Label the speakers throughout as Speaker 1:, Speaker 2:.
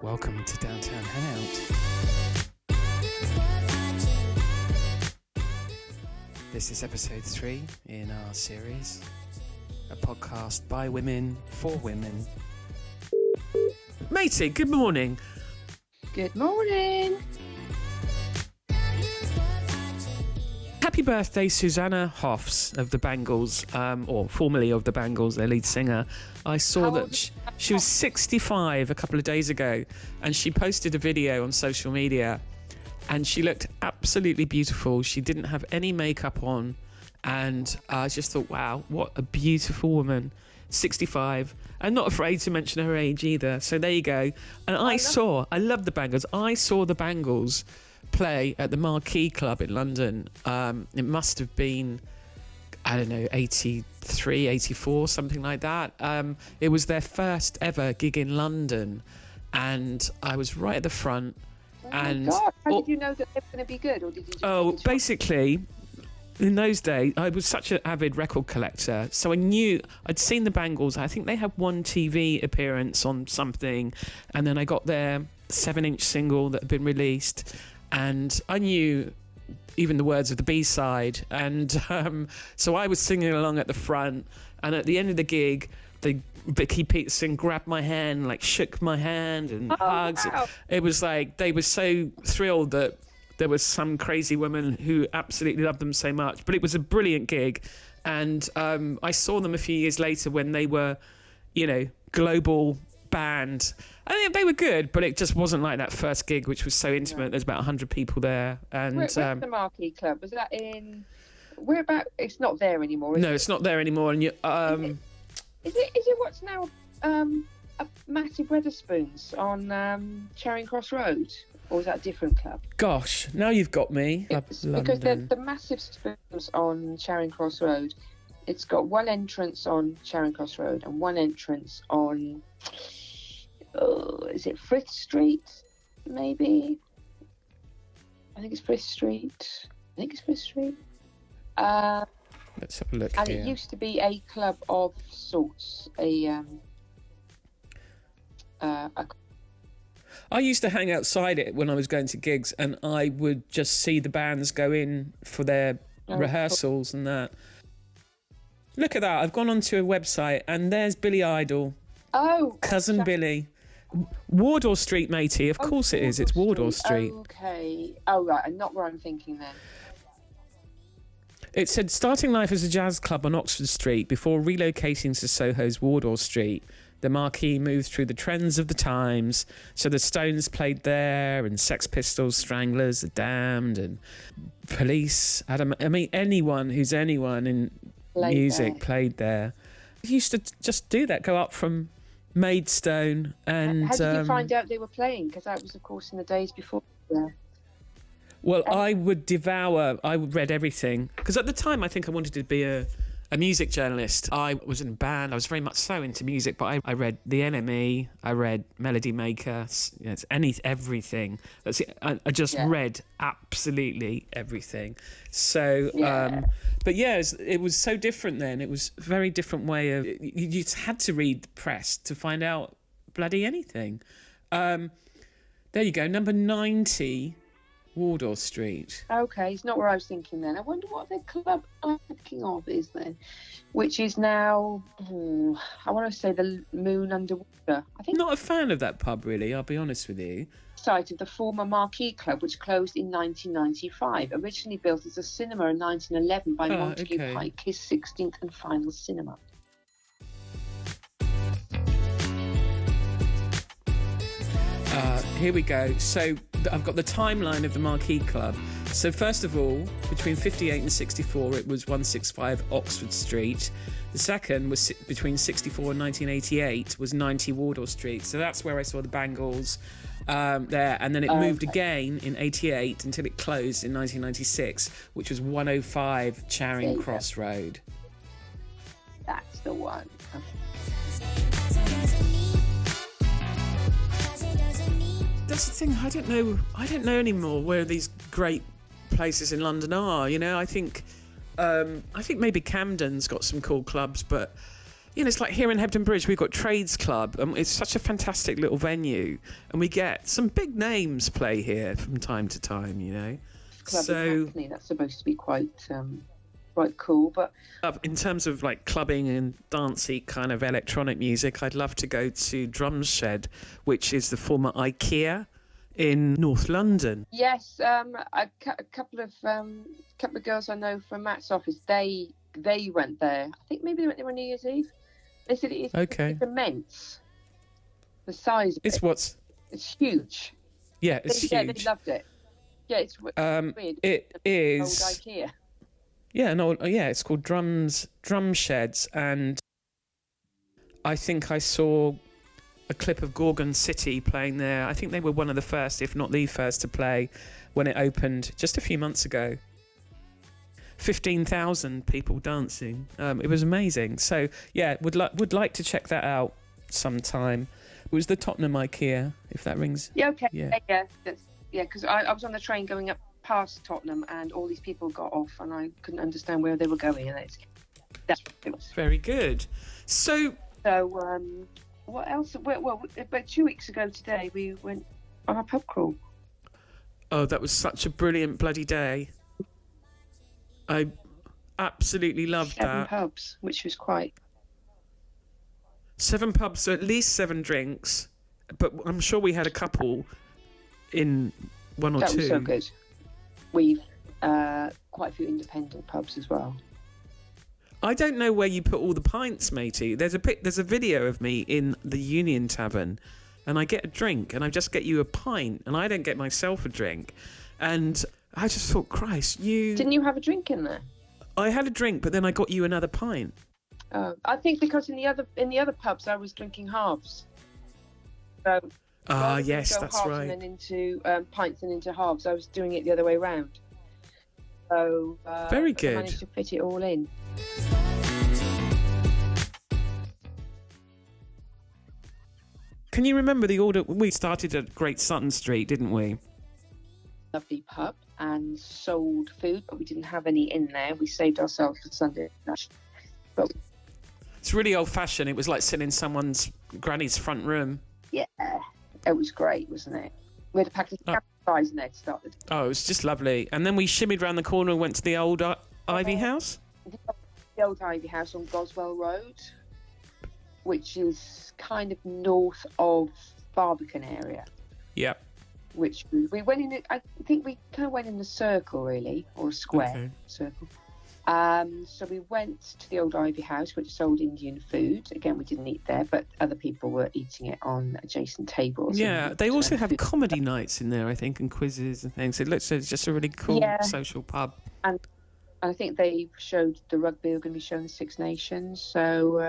Speaker 1: Welcome to Downtown Hangout. This is episode 3 in our series, a podcast by women, for women. Matey, good morning.
Speaker 2: Good morning.
Speaker 1: Happy birthday, Susanna Hoffs of the Bangles, or formerly of the Bangles, their lead singer. I saw that she was 65 a couple of days ago, and she posted a video on social media, and she looked absolutely beautiful. She didn't have any makeup on, and I just thought, wow, what a beautiful woman. 65, and not afraid to mention her age either. So there you go. And I love the Bangles. I saw the Bangles play at the Marquee Club in London. It must have been, I don't know, 83, 84, something like that. It was their first ever gig in London, and I was right at the front.
Speaker 2: Oh my God. How did you know that they were going to be good? Or did you just
Speaker 1: basically, in those days, I was such an avid record collector, so I knew I'd seen the Bangles. I think they had one TV appearance on something, and then I got their 7-inch single that had been released, and I knew even the words of the B-side, and so I was singing along at the front, and at the end of the gig, Vicky Peterson grabbed my hand, like shook my hand and hugs. Wow. It was like they were so thrilled that there was some crazy woman who absolutely loved them so much. But it was a brilliant gig, and I saw them a few years later when they were, global band. I mean, they were good, but it just wasn't like that first gig, which was so intimate. There's about 100 people there. And
Speaker 2: where's the Marquee Club? Was that in... Where about... It's not there anymore, is it?
Speaker 1: No, it's not there anymore. And
Speaker 2: Is it what's now a massive Wetherspoons on Charing Cross Road? Or is that a different club?
Speaker 1: Gosh, now you've got me.
Speaker 2: Because the massive spoons on Charing Cross Road, it's got one entrance on Charing Cross Road and one entrance on... is it Frith Street? Maybe. I think it's Frith Street.
Speaker 1: Let's have a look.
Speaker 2: And
Speaker 1: here.
Speaker 2: it used to be a club of sorts.
Speaker 1: I used to hang outside it when I was going to gigs, and I would just see the bands go in for their rehearsals and that. Look at that! I've gone onto a website, and there's Billy Idol.
Speaker 2: Oh,
Speaker 1: Cousin Billy. Wardour Street, matey. Of course it is. It's Wardour Street.
Speaker 2: Okay. Oh, right. And not where I'm thinking then.
Speaker 1: It said, starting life as a jazz club on Oxford Street before relocating to Soho's Wardour Street, the Marquee moved through the trends of the times. So the Stones played there, and Sex Pistols, Stranglers, The Damned, and Police. Anyone who's anyone in music played there. I used to just do that, go up from Maidstone. And
Speaker 2: how did you find out they were playing? Because that was, of course, in the days before. Yeah.
Speaker 1: Well, I read everything. Because at the time, I think I wanted to be a music journalist. I was in a band. I was very much so into music, but I read the NME. I read Melody Maker. Everything. That's it. I just read absolutely everything. So, but yeah, it was so different then. It was a very different way of... You just had to read the press to find out bloody anything. There you go, number 90... Wardour Street.
Speaker 2: Okay, it's not where I was thinking then. I wonder what the club I'm thinking of is then, which is now, I want to say the Moon Underwater. I think
Speaker 1: not a fan of that pub, really, I'll be honest with you.
Speaker 2: Site of the former Marquee Club, which closed in 1995, originally built as a cinema in 1911 by Montague Pike, his 16th and final cinema.
Speaker 1: Here we go. So I've got the timeline of the Marquee Club. So first of all, between 58 and 64, it was 165 Oxford Street. The second was between 64 and 1988 was 90 Wardour Street. So that's where I saw the Bangles there. And then it moved again in 88 until it closed in 1996, which was 105 Charing Cross Road.
Speaker 2: That's the one.
Speaker 1: That's the thing. I don't know anymore where these great places in London are. I think maybe Camden's got some cool clubs, but it's like here in Hebden Bridge, we've got Trades Club. It's such a fantastic little venue, and we get some big names play here from time to time,
Speaker 2: Club
Speaker 1: So,
Speaker 2: in Hackney, that's supposed to be quite cool. But
Speaker 1: in terms of like clubbing and dancey kind of electronic music, I'd love to go to Drums Shed, which is the former IKEA in North London.
Speaker 2: yes, a couple of girls I know from Matt's office, they went there. I think maybe they went there on New Year's Eve. They said it's immense. The size of it's huge.
Speaker 1: Yeah, it's huge.
Speaker 2: Yeah, they loved it. Yeah, it's weird.
Speaker 1: It is
Speaker 2: old IKEA.
Speaker 1: Yeah, it's called Drum Sheds, and I think I saw a clip of Gorgon City playing there. I think they were one of the first, if not the first, to play when it opened just a few months ago. 15,000 people dancing. It was amazing. So yeah, would like to check that out sometime. It was the Tottenham IKEA, if that rings.
Speaker 2: Yeah, okay. Yeah. Because I was on the train going up past Tottenham, and all these people got off, and I couldn't understand where they were going. And that's
Speaker 1: very good. So
Speaker 2: what else? Well, about 2 weeks ago today, we went on a pub crawl.
Speaker 1: Oh, that was such a brilliant bloody day. I absolutely loved that.
Speaker 2: 7 pubs, which was quite...
Speaker 1: 7 pubs, so at least 7 drinks, but I'm sure we had a couple in one or two.
Speaker 2: That was so good. We've quite a few independent pubs as well.
Speaker 1: I don't know where you put all the pints, matey. There's a video of me in the Union Tavern, and I get a drink, and I just get you a pint, and I don't get myself a drink. And I just thought, Christ,
Speaker 2: Didn't you have a drink in there?
Speaker 1: I had a drink, but then I got you another pint.
Speaker 2: I think because in the other pubs I was drinking halves. So
Speaker 1: yes, that's
Speaker 2: halves
Speaker 1: right.
Speaker 2: And then into pints and into halves. I was doing it the other way round. So
Speaker 1: very good.
Speaker 2: I managed to fit it all in.
Speaker 1: Can you remember the order? We started at Great Sutton Street, didn't we?
Speaker 2: Lovely pub and sold food, but we didn't have any in there. We saved ourselves for Sunday lunch. But
Speaker 1: it's really old-fashioned. It was like sitting in someone's granny's front room.
Speaker 2: Yeah, it was great, wasn't it? We had a packet of fries in there to start with.
Speaker 1: Oh, it was just lovely. And then we shimmied round the corner and went to the old Ivy House.
Speaker 2: The old Ivy House on Goswell Road, which is kind of north of Barbican area.
Speaker 1: Yeah.
Speaker 2: Which we went in. I think we kind of went in a circle, really, or a square circle. So we went to the old Ivy House, which sold Indian food. Again, we didn't eat there, but other people were eating it on adjacent tables.
Speaker 1: Yeah, they also have comedy nights in there, I think, and quizzes and things. It looks like it's just a really cool social pub. And
Speaker 2: I think they showed the rugby. We're going to be showing the Six Nations. So,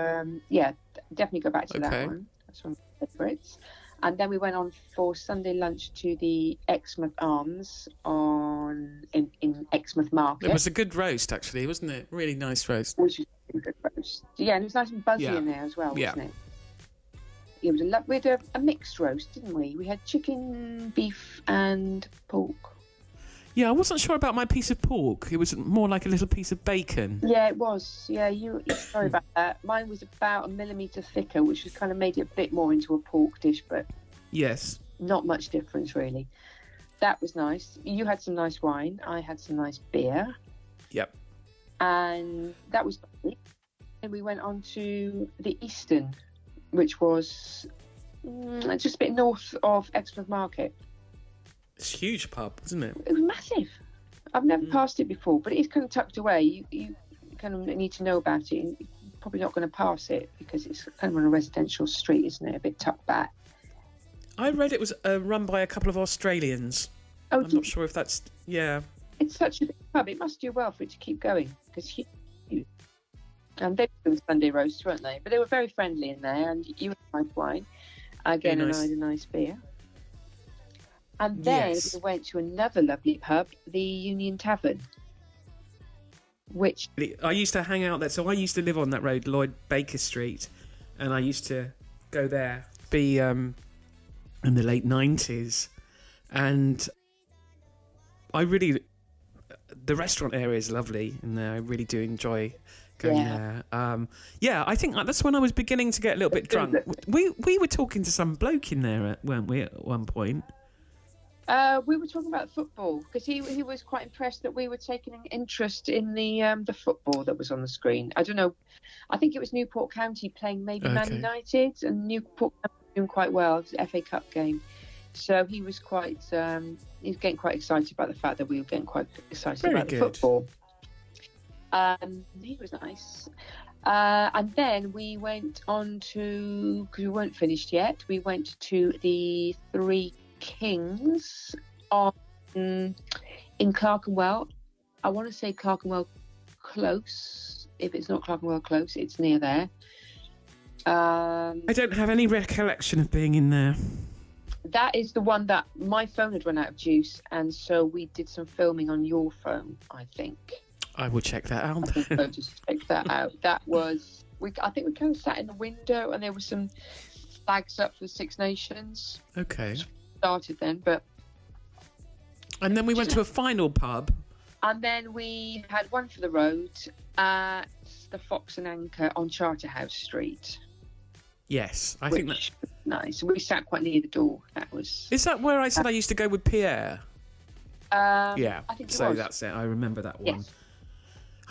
Speaker 2: definitely go back to that one. That's one of my favourites. And then we went on for Sunday lunch to the Exmouth Arms in Exmouth Market.
Speaker 1: It was a good roast, actually, wasn't it? Really nice roast.
Speaker 2: Which was a good roast. Yeah, and it was nice and buzzy in there as well, wasn't it? It was we had a mixed roast, didn't we? We had chicken, beef, and pork.
Speaker 1: Yeah, I wasn't sure about my piece of pork. It was more like a little piece of bacon.
Speaker 2: Yeah, it was. Yeah, sorry about that. Mine was about 1 millimetre thicker, which was kind of made it a bit more into a pork dish, but
Speaker 1: yes,
Speaker 2: not much difference really. That was nice. You had some nice wine. I had some nice beer.
Speaker 1: Yep.
Speaker 2: And that was lovely. And we went on to the Eastern, which was just a bit north of Exmouth Market.
Speaker 1: It's a huge pub, isn't it?
Speaker 2: It was massive. I've never passed it before, but it is kind of tucked away. You kind of need to know about it. And you're probably not going to pass it because it's kind of on a residential street, isn't it? A bit tucked back. I
Speaker 1: read it was run by a couple of Australians.
Speaker 2: Oh,
Speaker 1: I'm not sure if that's... Yeah.
Speaker 2: It's such a big pub. It must do well for it to keep going because and they were doing Sunday roasts, weren't they? But they were very friendly in there, and you had a nice wine. Again, and I had a nice beer. And then we went to another lovely pub, the Union Tavern, which...
Speaker 1: I used to hang out there. So I used to live on that road, Lloyd Baker Street, and I used to go there, be in the late 90s. And the restaurant area is lovely in there. I really do enjoy going there. I think that's when I was beginning to get a little bit drunk. We were talking to some bloke in there, weren't we, at one point?
Speaker 2: We were talking about football because he was quite impressed that we were taking an interest in the football that was on the screen. I don't know. I think it was Newport County playing maybe Man United, and Newport County was doing quite well. It was an FA Cup game. So he was getting quite excited about the fact that we were getting quite excited about the football. He was nice. And then we went on to, because we weren't finished yet, we went to the Three Kings in Clerkenwell. I want to say Clerkenwell Close. If it's not Clerkenwell Close, it's near there.
Speaker 1: I don't have any recollection of being in there.
Speaker 2: That is the one that my phone had run out of juice, and so we did some filming on your phone, I think.
Speaker 1: I will check that out.
Speaker 2: I think I'll just check that out. That was, I think we kind of sat in the window, and there were some flags up for the Six Nations.
Speaker 1: Okay.
Speaker 2: Started then, but...
Speaker 1: And then we went to a final pub.
Speaker 2: And then we had one for the road at the Fox and Anchor on Charterhouse Street.
Speaker 1: Yes, I think that's
Speaker 2: nice. We sat quite near the door. That was.
Speaker 1: Is that where I said I used to go with Pierre?
Speaker 2: Yeah, I think
Speaker 1: so. That's it. I remember that one.
Speaker 2: Yes.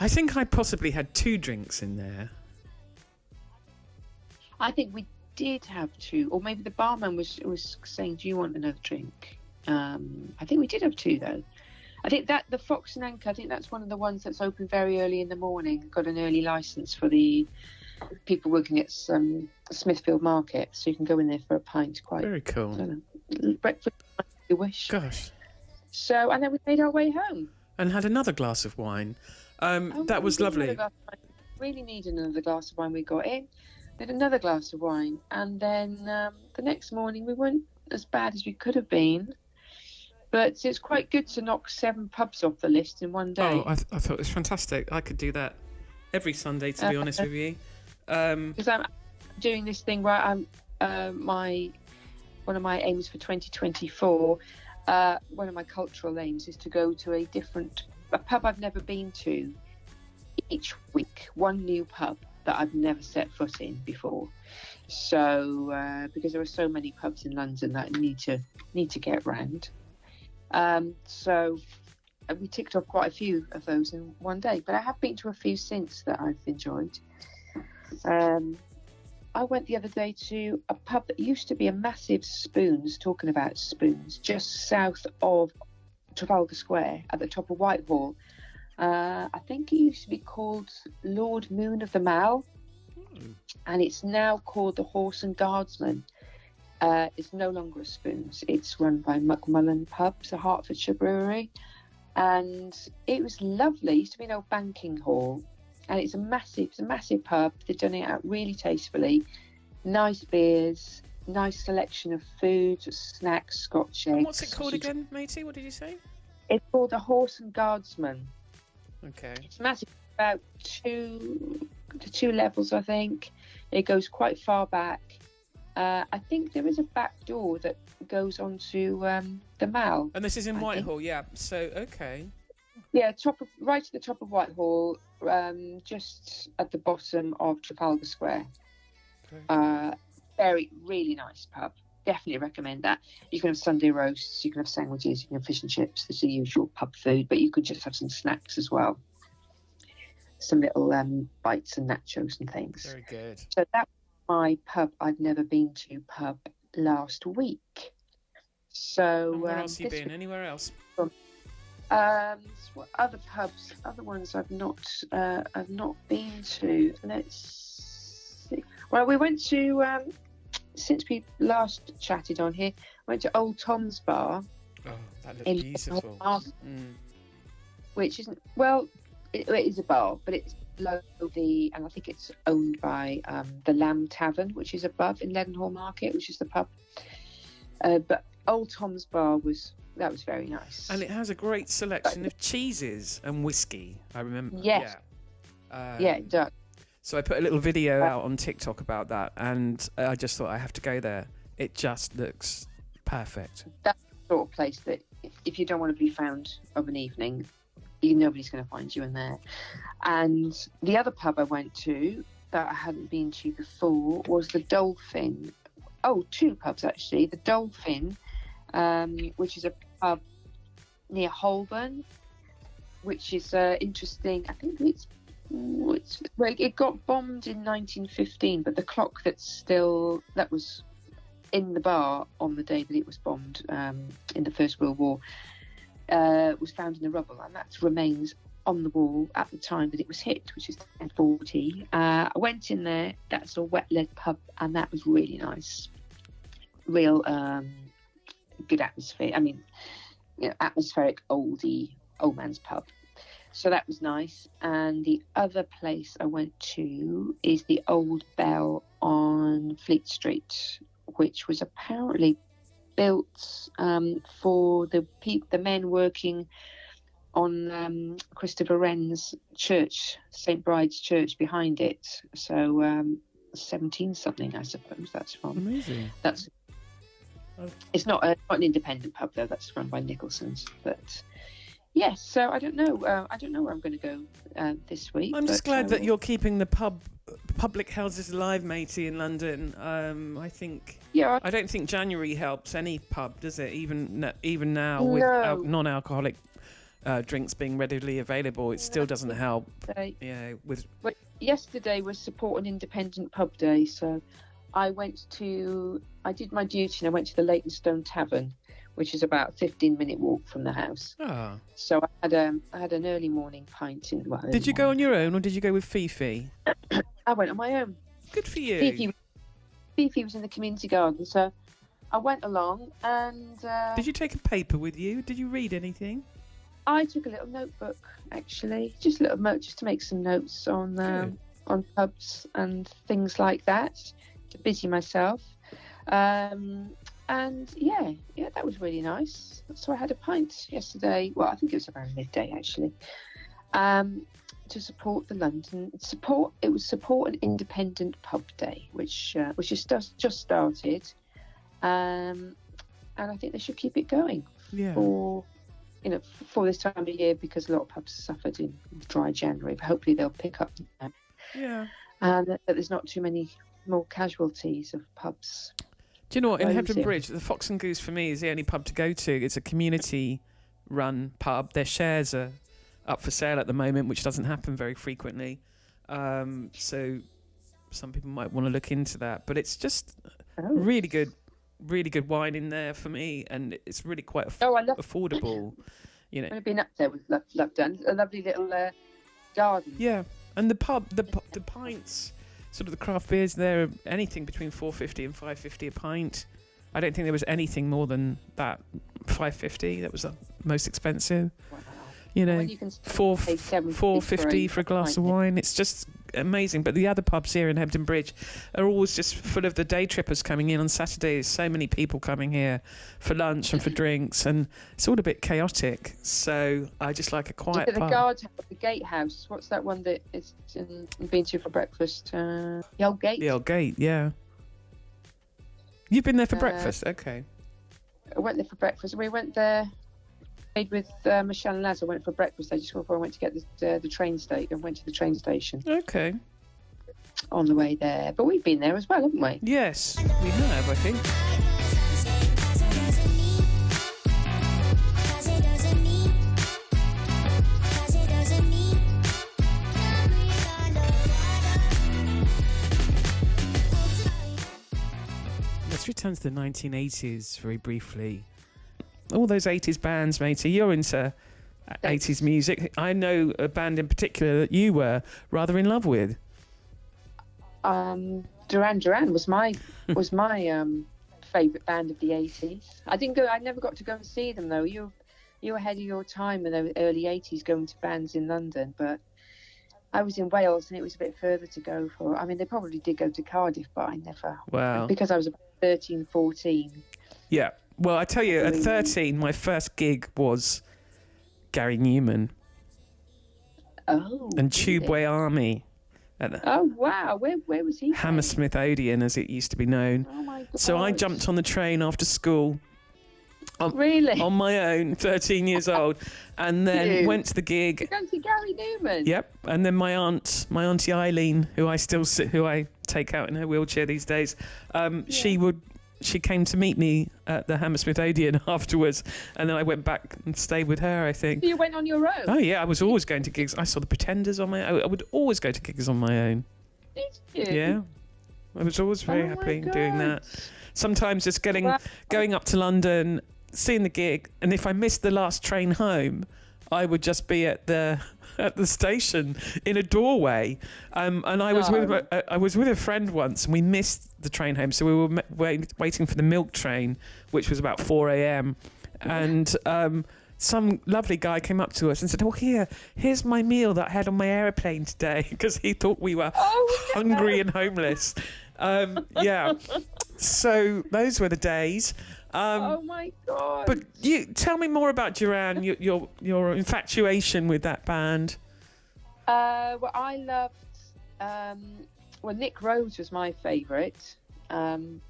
Speaker 1: I think I possibly had 2 drinks in there.
Speaker 2: I think we did have 2, or maybe the barman was saying, "Do you want another drink?" I think we did have 2 though. I think that the Fox and Anchor, I think that's one of the ones that's open very early in the morning. Got an early license for the people working at Smithfield Market, so you can go in there for a pint. Quite
Speaker 1: very cool.
Speaker 2: Breakfast if you wish.
Speaker 1: Gosh.
Speaker 2: So, and then we made our way home
Speaker 1: and had another glass of wine. That was lovely.
Speaker 2: Really needed another glass of wine. We got in, we had another glass of wine, and then the next morning we weren't as bad as we could have been. But it's quite good to knock 7 pubs off the list in one day.
Speaker 1: Oh, I thought it was fantastic. I could do that every Sunday, to be honest with you.
Speaker 2: Because I'm doing this thing where I'm one of my aims for 2024. One of my cultural aims is to go to a pub I've never been to each week. One new pub that I've never set foot in before. So because there are so many pubs in London that I need to get round. So we ticked off quite a few of those in one day, but I have been to a few since that I've enjoyed. I went the other day to a pub that used to be a massive Spoons, talking about Spoons, just south of Trafalgar Square at the top of Whitehall. I think it used to be called Lord Moon of the Mall, and it's now called the Horse and Guardsman. It's no longer a Spoons. It's run by Muckmullen Pubs, a Hertfordshire brewery, and it was lovely. It used to be an old banking hall, and it's a massive pub. They've done it out really tastefully. Nice beers, nice selection of food, snacks, Scotch eggs.
Speaker 1: And what's it called again, matey? What did you say?
Speaker 2: It's called the Horse and Guardsman.
Speaker 1: Okay.
Speaker 2: It's massive, about 2 levels, I think. It goes quite far back. I think there is a back door that goes onto the Mall.
Speaker 1: And this is in Whitehall, yeah. So, okay.
Speaker 2: Yeah, right at the top of Whitehall, just at the bottom of Trafalgar Square. Really nice pub. Definitely recommend that. You can have Sunday roasts, you can have sandwiches, you can have fish and chips. It's the usual pub food, but you could just have some snacks as well. Some little bites and nachos and things.
Speaker 1: Very good.
Speaker 2: So that my pub I'd never been to pub last week. So
Speaker 1: and where else have you been? Anywhere else?
Speaker 2: What other pubs? Other ones I've not been to. Let's see. Well, we went to since we last chatted on here. Went to Old Tom's Bar.
Speaker 1: Oh, that looks beautiful.
Speaker 2: Which isn't it is a bar, but it's below and I think it's owned by the Lamb Tavern, which is above in Leadenhall Market, which is the pub. But Old Tom's Bar was very nice,
Speaker 1: and it has a great selection of cheeses and whiskey. I remember.
Speaker 2: Yes. Yeah, it does.
Speaker 1: So I put a little video out on TikTok about that, and I just thought I have to go there. It just looks perfect.
Speaker 2: That's the sort of place that if you don't want to be found of an evening, nobody's going to find you in there. And the other pub I went to that I hadn't been to before was the Dolphin. Oh, two pubs actually. The Dolphin, which is a pub near Holborn, which is interesting. I think it got bombed in 1915, but the clock that was in the bar on the day that it was bombed in the First World War was found in the rubble, and that remains on the wall at the time that it was hit, which is 1040. I went in there. That's a wet lead pub, and that was really nice. Real good atmosphere. I mean, atmospheric old man's pub. So that was nice. And the other place I went to is the Old Bell on Fleet Street, which was apparently built for the men working on Christopher Wren's church, St. Bride's Church behind it. So 17 something, I suppose that's from.
Speaker 1: Amazing.
Speaker 2: It's not an independent pub though. That's run by Nicholson's, but. Yes, so I don't know. I don't know where I'm going to go this week.
Speaker 1: I'm just glad that you're keeping the public houses alive, matey, in London. I think.
Speaker 2: Yeah.
Speaker 1: I don't think January helps any pub, does it? Even now with non-alcoholic drinks being readily available, it still doesn't help.
Speaker 2: Yesterday was Support an Independent Pub Day, so I did my duty and I went to the Leytonstone Tavern, which is about a 15-minute walk from the house.
Speaker 1: Ah.
Speaker 2: So I had an early morning pint.
Speaker 1: Did you go on your own or did you go with Fifi?
Speaker 2: I went on my own.
Speaker 1: Good for you.
Speaker 2: Fifi was in the community garden, so I went along and...
Speaker 1: Did you take a paper with you? Did you read anything?
Speaker 2: I took a little notebook, actually. Just a little note, just to make some notes on pubs and things like that, to busy myself. And yeah, that was really nice. So I had a pint yesterday. Well, I think it was around midday actually. To support the London it was Support an Independent Pub Day, which is just started, and I think they should keep it going for this time of year, because a lot of pubs suffered in dry January. But hopefully they'll pick up now.
Speaker 1: Yeah,
Speaker 2: and that there's not too many more casualties of pubs.
Speaker 1: Do you know what? In Hebden Bridge, the Fox and Goose for me is the only pub to go to. It's a community-run pub. Their shares are up for sale at the moment, which doesn't happen very frequently. So some people might want to look into that. But it's just really good wine in there for me, and it's really quite affordable.
Speaker 2: I've been up there with Love a lovely little garden.
Speaker 1: Yeah, and the pub, the pints. Sort of the craft beers there, anything between $4.50 and $5.50 a pint. I don't think there was anything more than that. $5.50. That was the most expensive. Wow. $4.50 for a glass of wine. It's just amazing. But the other pubs here in Hebden Bridge are always just full of the day trippers coming in on Saturdays. So many people coming here for lunch and for drinks, and it's all a bit chaotic. So I just like a quiet pub.
Speaker 2: The Gatehouse. What's that one that is been to for breakfast? The Old Gate.
Speaker 1: The Old Gate, yeah. You've been there for breakfast, okay.
Speaker 2: I went there for breakfast. We went there. With Michelle and Laz, I went for breakfast there just before I went to get the train station. I went to the train station.
Speaker 1: Okay.
Speaker 2: On the way there. But we've been there as well, haven't we?
Speaker 1: Yes, we have, I think. Let's return to the 1980s very briefly. All those 80s bands, matey. You're into 80s music. I know a band in particular that you were rather in love with.
Speaker 2: Duran Duran was my favourite band of the 80s. I never got to go and see them though. You were ahead of your time in the early 80s going to bands in London, but I was in Wales and it was a bit further to go for. I mean, they probably did go to Cardiff, but I never.
Speaker 1: Wow.
Speaker 2: Because I was about 13, 14.
Speaker 1: Yeah. Well, I tell you, at 13, my first gig was Gary Newman.
Speaker 2: Oh.
Speaker 1: And Tubeway Army.
Speaker 2: Oh, wow. Where was he?
Speaker 1: Hammersmith Odeon, as it used to be known.
Speaker 2: Oh, my God.
Speaker 1: So I jumped on the train after school
Speaker 2: Really?
Speaker 1: On my own, 13 years old, and then went to the gig.
Speaker 2: You're going to see Gary Newman?
Speaker 1: Yep. And then my auntie Eileen, who I take out in her wheelchair these days, she came to meet me at the Hammersmith Odeon afterwards, and then I went back and stayed with her, I think.
Speaker 2: So you went on your own?
Speaker 1: Oh, yeah, I was always going to gigs. I saw the Pretenders on my own. I would always go to gigs on my own.
Speaker 2: Did you?
Speaker 1: Yeah. I was always very happy doing that. Sometimes just going up to London, seeing the gig, and if I missed the last train home, I would just be at the station in a doorway. And I was with a friend once, and we missed the train home, so we were waiting for the milk train, which was about 4 a.m. And some lovely guy came up to us and said, "Oh, here's my meal that I had on my aeroplane today," because he thought we were hungry and homeless. Yeah. So those were the days.
Speaker 2: Oh my God!
Speaker 1: But you tell me more about Duranie, your infatuation with that band.
Speaker 2: Well, I loved. Nick Rose was my favourite, and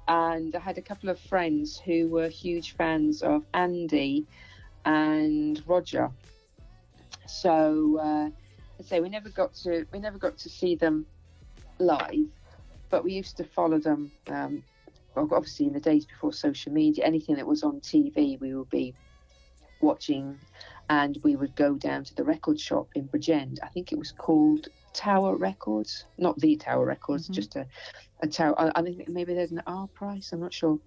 Speaker 2: I had a couple of friends who were huge fans of Andy and Roger. So, we never got to see them live, but we used to follow them. Obviously, in the days before social media, anything that was on TV, we would be watching, and we would go down to the record shop in Bridgend. I think it was called Tower Records, not the Tower Records, just a tower. I think maybe there's an R price, I'm not sure.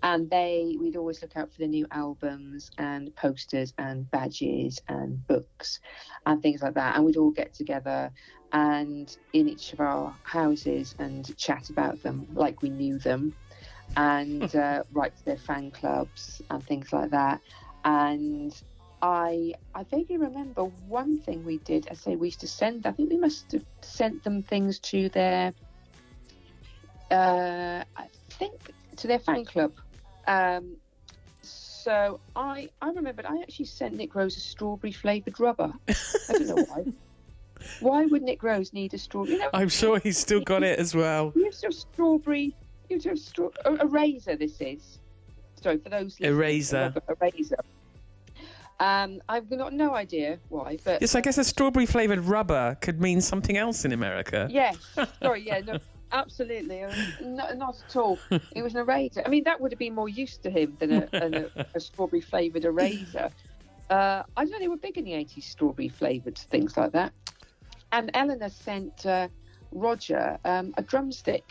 Speaker 2: And we'd always look out for the new albums and posters and badges and books and things like that. And we'd all get together and in each of our houses and chat about them like we knew them, and write to their fan clubs and things like that. And I vaguely remember one thing we did. We used to send, I think we must have sent them things to their, to their fan club. So I remembered I actually sent Nick Rose a strawberry flavoured rubber. I don't know why. Why would Nick Rose need a strawberry?
Speaker 1: I'm sure he's still got it as well.
Speaker 2: You have strawberry. You have a razor. This is. Sorry for those.
Speaker 1: Eraser.
Speaker 2: A razor. I've got no idea why, but
Speaker 1: yes, I guess a strawberry flavoured rubber could mean something else in America.
Speaker 2: Yes. Sorry. Yeah. No. Absolutely, not at all. It was an eraser. I mean, that would have been more use to him than a strawberry flavoured eraser. I don't know, they were big in the 80s, strawberry flavoured things like that. And Eleanor sent Roger a drumstick,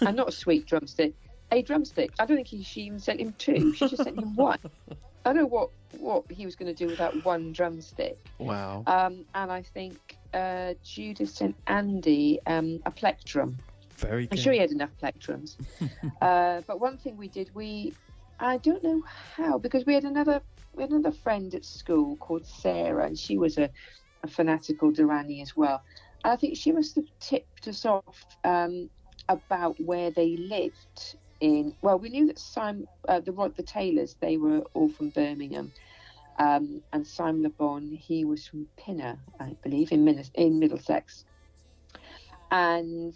Speaker 2: and not a sweet drumstick, a drumstick. I don't think she even sent him two. She just sent him one. I don't know what he was going to do with that one drumstick.
Speaker 1: Wow.
Speaker 2: And I think Judith sent Andy a plectrum.
Speaker 1: Very good.
Speaker 2: I'm sure he had enough plectrums. But one thing we did, I don't know how, because we had another friend at school called Sarah, and she was a fanatical Duranie as well. And I think she must have tipped us off about where they lived in. Well, we knew that the Taylors, they were all from Birmingham, and Simon Le Bon, he was from Pinner, I believe, in Middlesex. And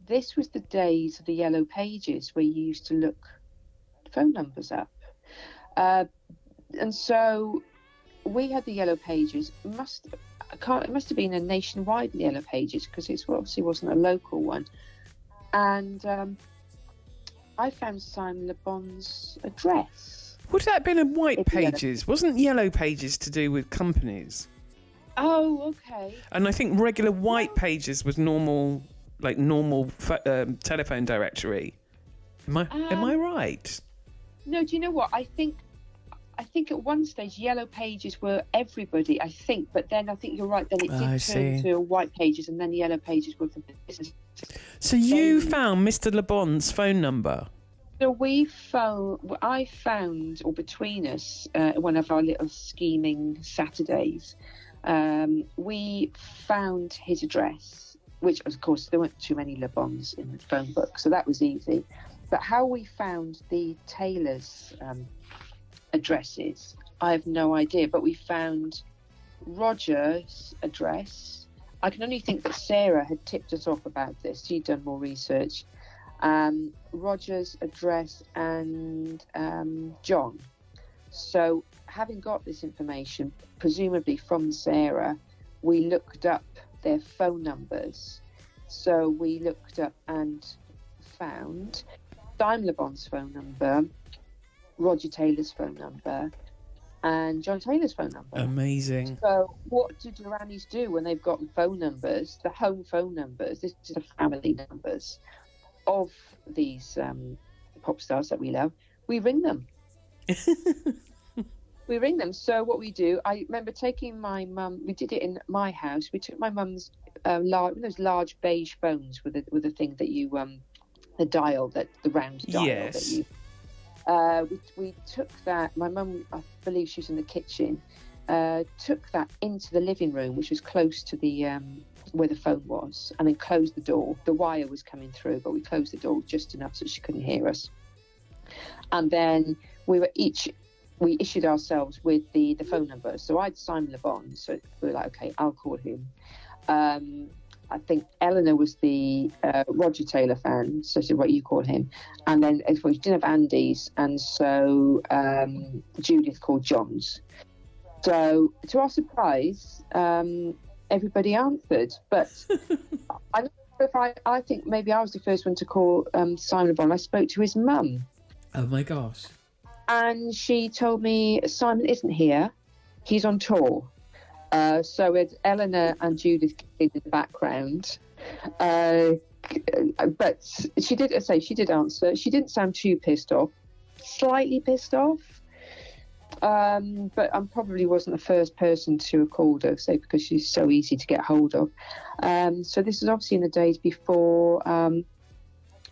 Speaker 2: this was the days of the Yellow Pages, where you used to look phone numbers up. And so we had the Yellow Pages. It must have been a nationwide Yellow Pages, because it obviously wasn't a local one. And I found Simon Le Bon's address.
Speaker 1: Would that have been a White Pages? Wasn't Yellow Pages to do with companies?
Speaker 2: Oh, okay.
Speaker 1: And I think regular White Pages was normal telephone directory. Am I right?
Speaker 2: No, do you know what? I think at one stage Yellow Pages were everybody, I think, but then I think you're right, then it did turn to White Pages, and then Yellow Pages were for business.
Speaker 1: So you found Mr. Le Bon's phone number?
Speaker 2: So I found, or between us, one of our little scheming Saturdays, we found his address, which, of course, there weren't too many Le Bons in the phone book, so that was easy. But how we found the Taylors' addresses, I have no idea. But we found Roger's address. I can only think that Sarah had tipped us off about this. She'd done more research. Roger's address, and John. So having got this information, presumably from Sarah, we looked up their phone numbers. So we looked up and found Simon Le Bon's phone number, Roger Taylor's phone number, and John Taylor's phone number.
Speaker 1: Amazing.
Speaker 2: So what do Duranie's do when they've got the phone numbers, the home phone numbers, this is the family numbers of these pop stars that we love? We ring them. We ring them. So what we do, I remember taking my mum, we did it in my house. We took my mum's those large beige phones with the thing that you, the dial, that the round dial that you. We took that. My mum, I believe she was in the kitchen. Took that into the living room, which was close to the where the phone was, and then closed the door. The wire was coming through, but we closed the door just enough so she couldn't hear us. And then we issued ourselves with the phone number. So I'd Simon Le Bon, so we were like, okay, I'll call him. I think Eleanor was the Roger Taylor fan, so she said, what you call him. And then we didn't have Undie's, and so Judith called John's. So to our surprise, everybody answered. But I think maybe I was the first one to call Simon Le Bon. I spoke to his mum.
Speaker 1: Oh my gosh.
Speaker 2: And she told me Simon isn't here, he's on tour. So it's Eleanor and Judith in the background. But she did answer. She didn't sound too pissed off, slightly pissed off. But I probably wasn't the first person to have called her, say, because she's so easy to get hold of. So this is obviously in the days before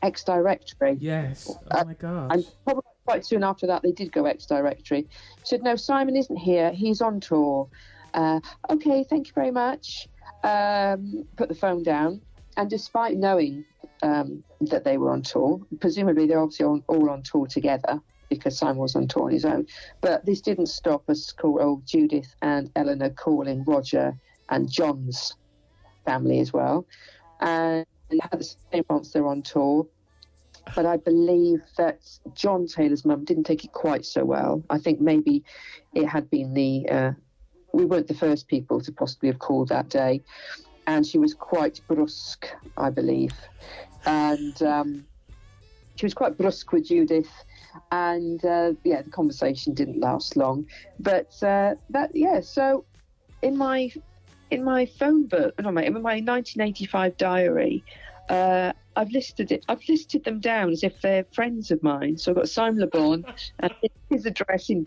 Speaker 2: X Directory.
Speaker 1: Yes. Oh my gosh.
Speaker 2: And probably quite soon after that, they did go X Directory. She said, no, Simon isn't here. He's on tour. Okay, thank you very much. Put the phone down. And despite knowing that they were on tour, presumably they're obviously all on tour together because Simon was on tour on his own. But this didn't stop us, Judith and Eleanor calling Roger and John's family as well. And they had the same response, they're on tour. But I believe that John Taylor's mum didn't take it quite so well. I think maybe it had been we weren't the first people to possibly have called that day. And she was quite brusque, I believe. And she was quite brusque with Judith. And, the conversation didn't last long. But so in my phone book, in my 1985 diary, I've listed them down as if they're friends of mine. So I've got Simon Le Bon and his address in,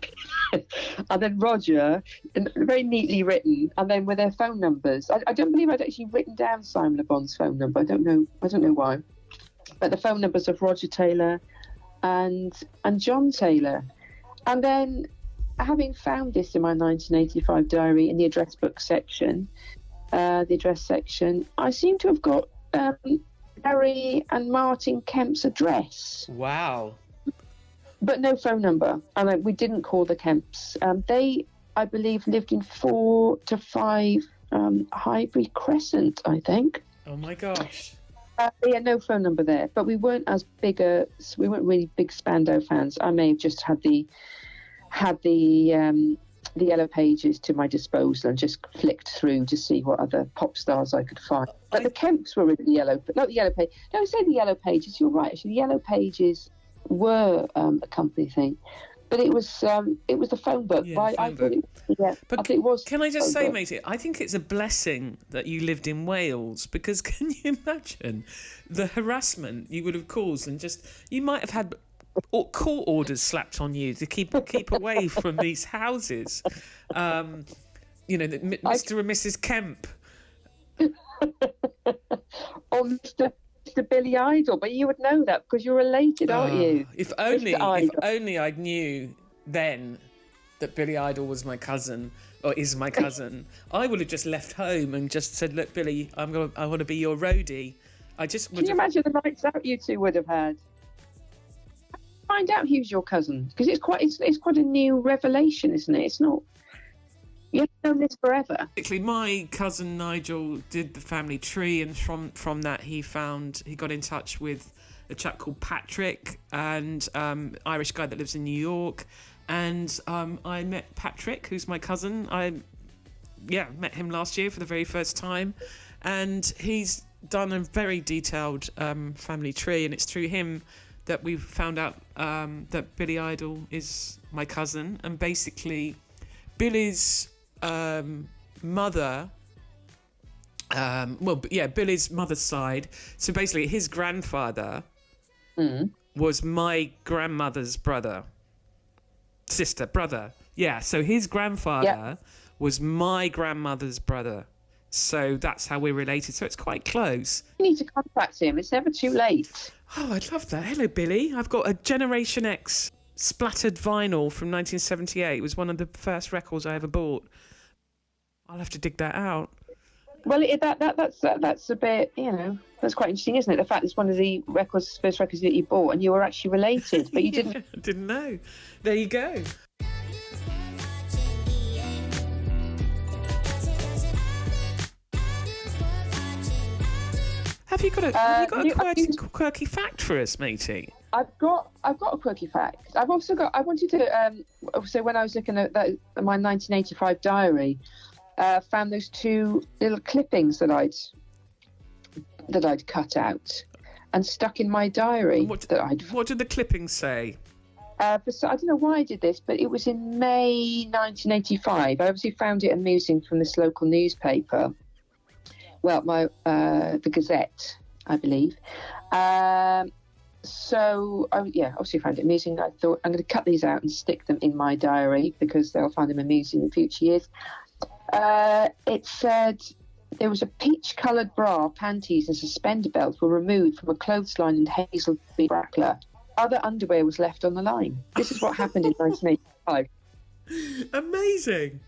Speaker 2: and then Roger, and very neatly written, and then with their phone numbers. I don't believe I'd actually written down Simon Le Bon's phone number. I don't know why, but the phone numbers of Roger Taylor and John Taylor. And then, having found this in my 1985 diary in the address book section, I seem to have got Barry and Martin Kemp's address.
Speaker 1: Wow.
Speaker 2: But no phone number. And we didn't call the Kemps. They, I believe, lived in 4 to 5 Highbury Crescent, I think.
Speaker 1: Oh my gosh.
Speaker 2: No phone number there. But we weren't we weren't really big Spandau fans. I may have just had the Yellow Pages to my disposal and just flicked through to see what other pop stars I could find. But the Kemps were really not the Yellow Pages. No, say the Yellow Pages. You're right. Actually, the Yellow Pages were a company thing, but it was the phone book.
Speaker 1: Yeah,
Speaker 2: but I thought it was.
Speaker 1: Can I just say, matey, I think it's a blessing that you lived in Wales, because can you imagine the harassment you would have caused, and just you might have had court orders slapped on you to keep away from these houses. Mr. and Mrs. Kemp.
Speaker 2: Or Mr. Billy Idol, but you would know that because you're related, aren't you?
Speaker 1: If only I knew then that Billy Idol was my cousin, or is my cousin, I would have just left home and just said, "Look, Billy, I want to be your roadie." Can you
Speaker 2: imagine the nights out you two would have had? Find out who's your cousin, because it's quite a new revelation, isn't it? It's not. You've known this forever.
Speaker 1: Basically, my cousin Nigel did the family tree, and from that he got in touch with a chap called Patrick, and Irish guy that lives in New York. And I met Patrick, who's my cousin. I met him last year for the very first time. And he's done a very detailed family tree, and it's through him that we found out that Billy Idol is my cousin. And basically, Billy's mother... Billy's mother's side. So basically, his grandfather was my grandmother's brother. Yeah, so his grandfather was my grandmother's brother. So that's how we're related. So it's quite close.
Speaker 2: You need to contact him. It's never too late.
Speaker 1: Oh, I'd love that. Hello, Billy. I've got a Generation X splattered vinyl from 1978. It was one of the first records I ever bought. I'll have to dig that out.
Speaker 2: Well, that's a bit, that's quite interesting, isn't it? The fact it's one of the first records that you bought, and you were actually related, but you didn't.
Speaker 1: I didn't know. There you go. Have you got a quirky fact for us, matey?
Speaker 2: I've got a quirky fact. I wanted to. So when I was looking at my 1985 diary. Found those two little clippings that I'd cut out and stuck in my diary.
Speaker 1: What did the clippings say?
Speaker 2: I don't know why I did this, but it was in May 1985. I obviously found it amusing from this local newspaper. Well, the Gazette, I believe. So obviously found it amusing. I thought I'm going to cut these out and stick them in my diary because they'll find them amusing in future years. It said there was a peach-coloured bra, panties and suspender belt were removed from a clothesline in Hazel Brackler. Other underwear was left on the line. This is what happened in 1985.
Speaker 1: Amazing.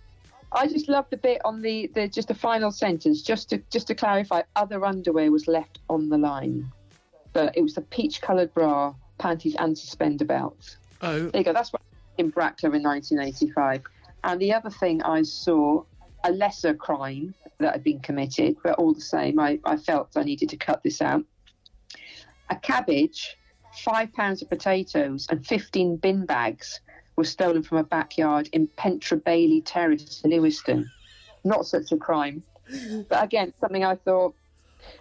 Speaker 2: I just love the bit on the final sentence, just to clarify, other underwear was left on the line. But it was the peach-coloured bra, panties and suspender belt.
Speaker 1: Oh.
Speaker 2: There you go. That's what happened in Brackler in 1985. And the other thing I saw, a lesser crime that had been committed, but all the same, I felt I needed to cut this out. A cabbage, 5 pounds of potatoes and 15 bin bags were stolen from a backyard in Pentra Bailey Terrace, Lewiston. Not such a crime. But again, something I thought,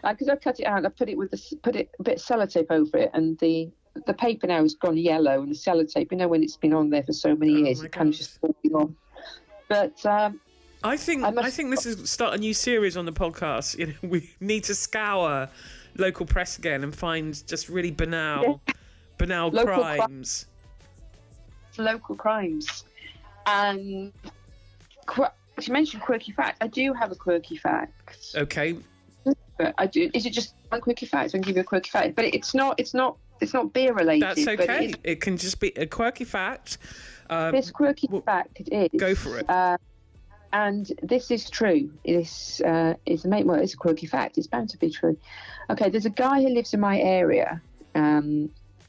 Speaker 2: because I cut it out, I put it a bit of sellotape over it, and the paper now has gone yellow, and the sellotape, when it's been on there for so many years, it kind of just falling off. But
Speaker 1: I think this is start a new series on the podcast. We need to scour local press again and find just really banal crimes.
Speaker 2: Local crimes. And you mentioned quirky fact. I do have a quirky fact.
Speaker 1: Okay.
Speaker 2: But I do. Is it just one quirky fact? I can give you a quirky fact, but it's not beer related.
Speaker 1: That's okay. It can just be a quirky fact.
Speaker 2: This quirky fact is...
Speaker 1: Go for it.
Speaker 2: And this is true. It's a quirky fact. It's bound to be true. Okay, there's a guy who lives in my area, I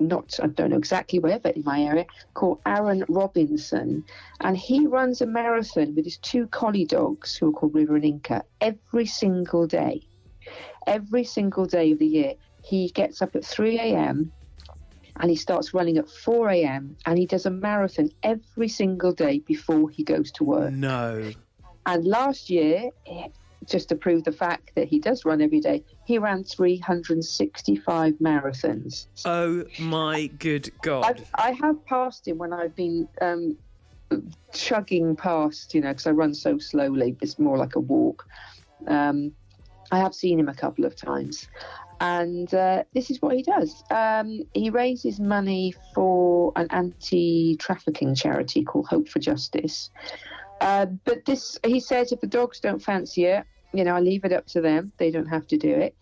Speaker 2: don't know exactly where, but in my area, called Aaron Robinson. And he runs a marathon with his 2 collie dogs, who are called River and Inca, every single day. Every single day of the year. He gets up at 3 a.m., and he starts running at 4 a.m. and he does a marathon every single day before he goes to work.
Speaker 1: No.
Speaker 2: And last year, just to prove the fact that he does run every day, he ran 365 marathons.
Speaker 1: Oh my good God.
Speaker 2: I have passed him when I've been chugging past, because I run so slowly. It's more like a walk. I have seen him a couple of times. And this is what he does. He raises money for an anti-trafficking charity called Hope for Justice. But he says, if the dogs don't fancy it, I leave it up to them. They don't have to do it.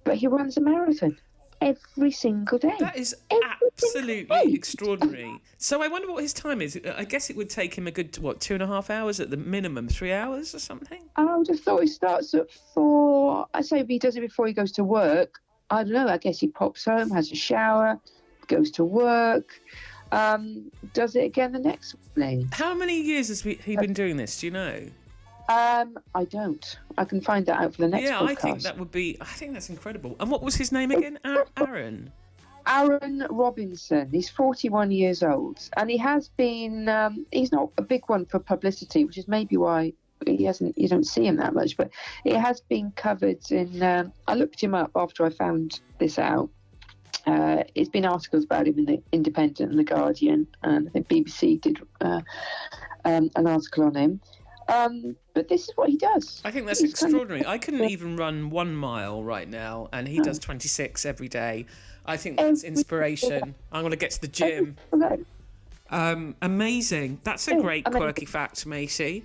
Speaker 2: But he runs a marathon every single day.
Speaker 1: That is absolutely extraordinary. So I wonder what his time is. I guess it would take him a good, 2.5 hours at the minimum, 3 hours or something?
Speaker 2: I would have thought he starts at 4. I say if he does it before he goes to work, I don't know, I guess he pops home, has a shower, goes to work, does it again the next morning.
Speaker 1: How many years has he been doing this, do you know?
Speaker 2: I don't. I can find that out for the next podcast.
Speaker 1: I think that's incredible. And what was his name again? Aaron?
Speaker 2: Aaron Robinson. He's 41 years old, and he has been. He's not a big one for publicity, which is maybe why you don't see him that much. But it has been covered in. I looked him up after I found this out. It's been articles about him in the Independent and the Guardian, and I think BBC did an article on him. But this is what he does.
Speaker 1: I think that's extraordinary. I couldn't even run 1 mile right now, and he does 26 every day. I think that's inspiration. I'm going to get to the gym. Amazing. That's a great quirky fact, Macy.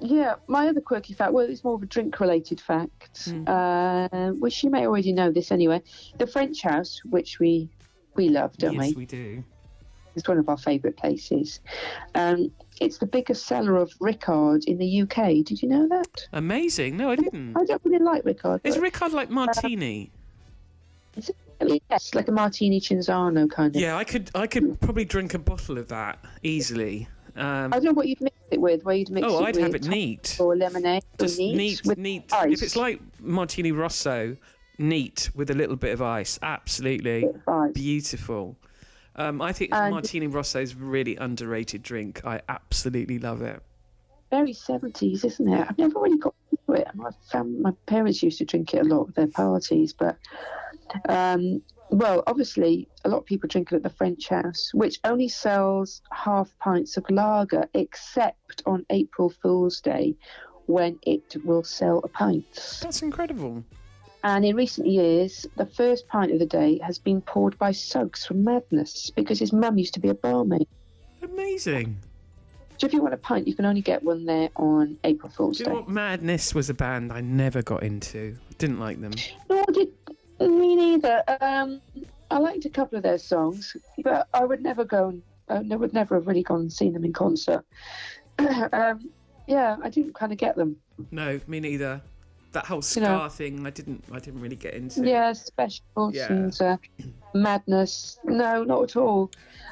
Speaker 2: Yeah, my other quirky fact, well, it's more of a drink-related fact, which you may already know this anyway. The French House, which we love, don't we?
Speaker 1: Yes, we do.
Speaker 2: It's one of our favourite places. It's the biggest seller of Ricard in the UK. Did you know that?
Speaker 1: Amazing. No, I didn't.
Speaker 2: I don't really like Ricard.
Speaker 1: Is Ricard like martini?
Speaker 2: Yes, like a martini Cinzano kind of.
Speaker 1: Yeah, I could probably drink a bottle of that easily.
Speaker 2: I don't know what you'd mix it with. Where you'd mix it with?
Speaker 1: I'd have it neat.
Speaker 2: Or lemonade.
Speaker 1: Just
Speaker 2: or neat.
Speaker 1: Ice. If it's like Martini Rosso, neat with a little bit of ice. Absolutely beautiful. I think Martini Rosso is a really underrated drink. I absolutely love it.
Speaker 2: Very 70s, isn't it? I've never really got into it. I found my parents used to drink it a lot at their parties, but well, obviously, a lot of people drink it at the French House, which only sells half pints of lager, except on April Fool's Day, when it will sell a pint.
Speaker 1: That's incredible.
Speaker 2: And in recent years, the first pint of the day has been poured by Suggs from Madness, because his mum used to be a barmaid.
Speaker 1: Amazing.
Speaker 2: So if you want a pint, you can only get one there on April Fool's Day.
Speaker 1: Do you know what? Madness was a band I never got into. Didn't like them.
Speaker 2: Nor did me neither. I liked a couple of their songs, but I would never go and I would never have really gone and seen them in concert. Yeah, I didn't kind of get them.
Speaker 1: No, me neither. That whole ska thing, I didn't really get into.
Speaker 2: Yeah, Specials and Madness. No, not at all.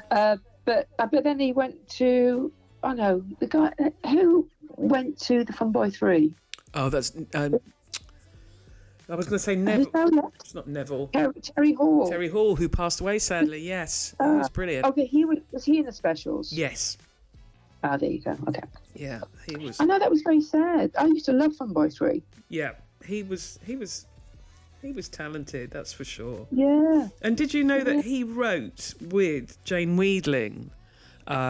Speaker 2: But then he went to, the guy who went to the Fun Boy 3.
Speaker 1: Oh, that's. I was going to say Neville. It's not Neville.
Speaker 2: Terry Hall.
Speaker 1: Terry Hall, who passed away sadly. Yes, he was brilliant.
Speaker 2: Okay, was he in the Specials?
Speaker 1: Yes.
Speaker 2: Ah, there you go. Okay.
Speaker 1: Yeah, he was.
Speaker 2: I know, that was very sad. I used to love Fun Boy 3.
Speaker 1: Yeah, he was talented, that's for sure.
Speaker 2: Yeah.
Speaker 1: And did you know that he wrote with Jane Wiedling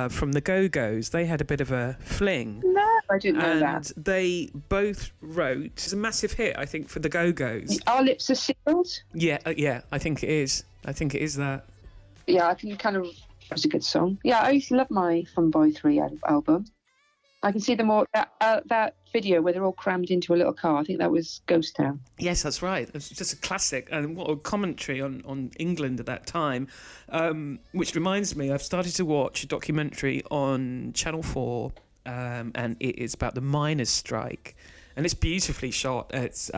Speaker 1: from the Go-Go's? They had a bit of a fling.
Speaker 2: No, I didn't know that.
Speaker 1: And they both wrote. It's a massive hit, I think, for the Go-Go's.
Speaker 2: Our Lips Are Sealed?
Speaker 1: Yeah, I think it is. I think it is that.
Speaker 2: Yeah, I can kind of. That was a good song. Yeah, I used to love my Fun Boy 3 album. I can see them all. That video where they're all crammed into a little car. I think that was Ghost Town.
Speaker 1: Yes, that's right. It's just a classic, and what a commentary on England at that time. Which reminds me, I've started to watch a documentary on Channel 4, and it is about the miners' strike, and it's beautifully shot. It's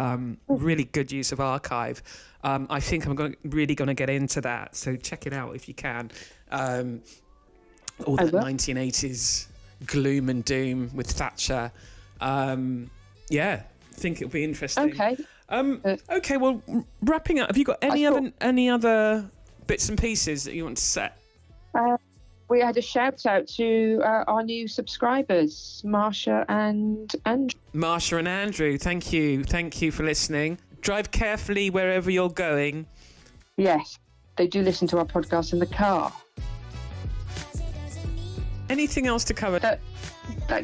Speaker 1: really good use of archive. I think I'm really going to get into that. So check it out if you can. All that 1980s. Gloom and doom with Thatcher. I think it'll be interesting.
Speaker 2: Okay.
Speaker 1: Okay, well, wrapping up, have you got any other bits and pieces that you want to set?
Speaker 2: We had a shout out to our new subscribers, Marsha and Andrew.
Speaker 1: Marsha and Andrew, thank you for listening. Drive carefully wherever you're going.
Speaker 2: Yes, they do listen to our podcast in the car.
Speaker 1: Anything else to cover?
Speaker 2: That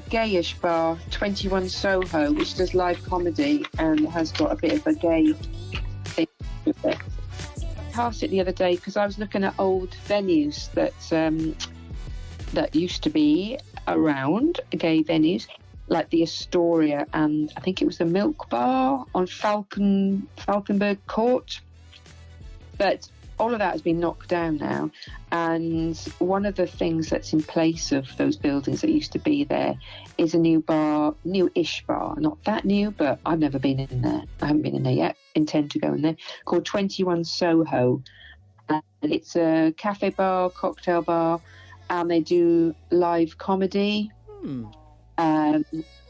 Speaker 2: gayish bar, 21 Soho, which does live comedy and has got a bit of a gay thing with it. I passed it the other day because I was looking at old venues that used to be around, gay venues, like the Astoria, and I think it was the Milk Bar on Falkenberg Court. But all of that has been knocked down now, and one of the things that's in place of those buildings that used to be there is a new-ish bar, not that new, but I've never been in there. I haven't been in there yet, intend to go in there, called 21 Soho, and it's a cafe bar, cocktail bar, and they do live comedy.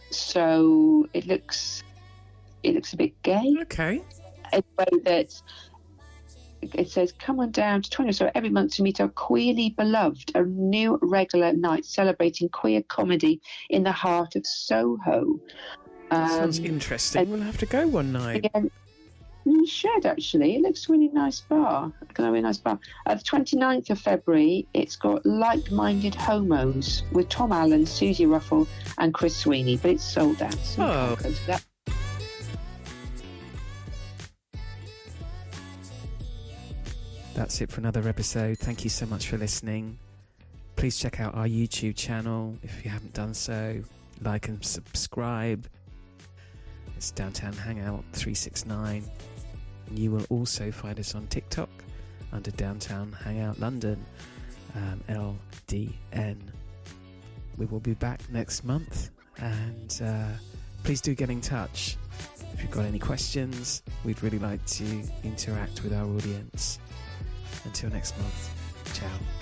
Speaker 2: So it looks a bit gay.
Speaker 1: Okay.
Speaker 2: In a way that it says, come on down to 20 or so every month to meet our queerly beloved, a new regular night celebrating queer comedy in the heart of Soho.
Speaker 1: Sounds interesting. We'll have to go one night.
Speaker 2: Again, you should, actually. It looks a really nice bar. A really nice bar. The 29th of February, it's got Like-Minded Homos with Tom Allen, Susie Ruffle and Chris Sweeney, but it's sold out. So
Speaker 1: oh.
Speaker 2: can't go to that.
Speaker 1: That's it for another episode. Thank you so much for listening. Please check out our YouTube channel if you haven't done so. Like and subscribe. It's Downtown Hangout 369. And you will also find us on TikTok under Downtown Hangout London, LDN. We will be back next month, and please do get in touch if you've got any questions. We'd really like to interact with our audience. Until next month, ciao.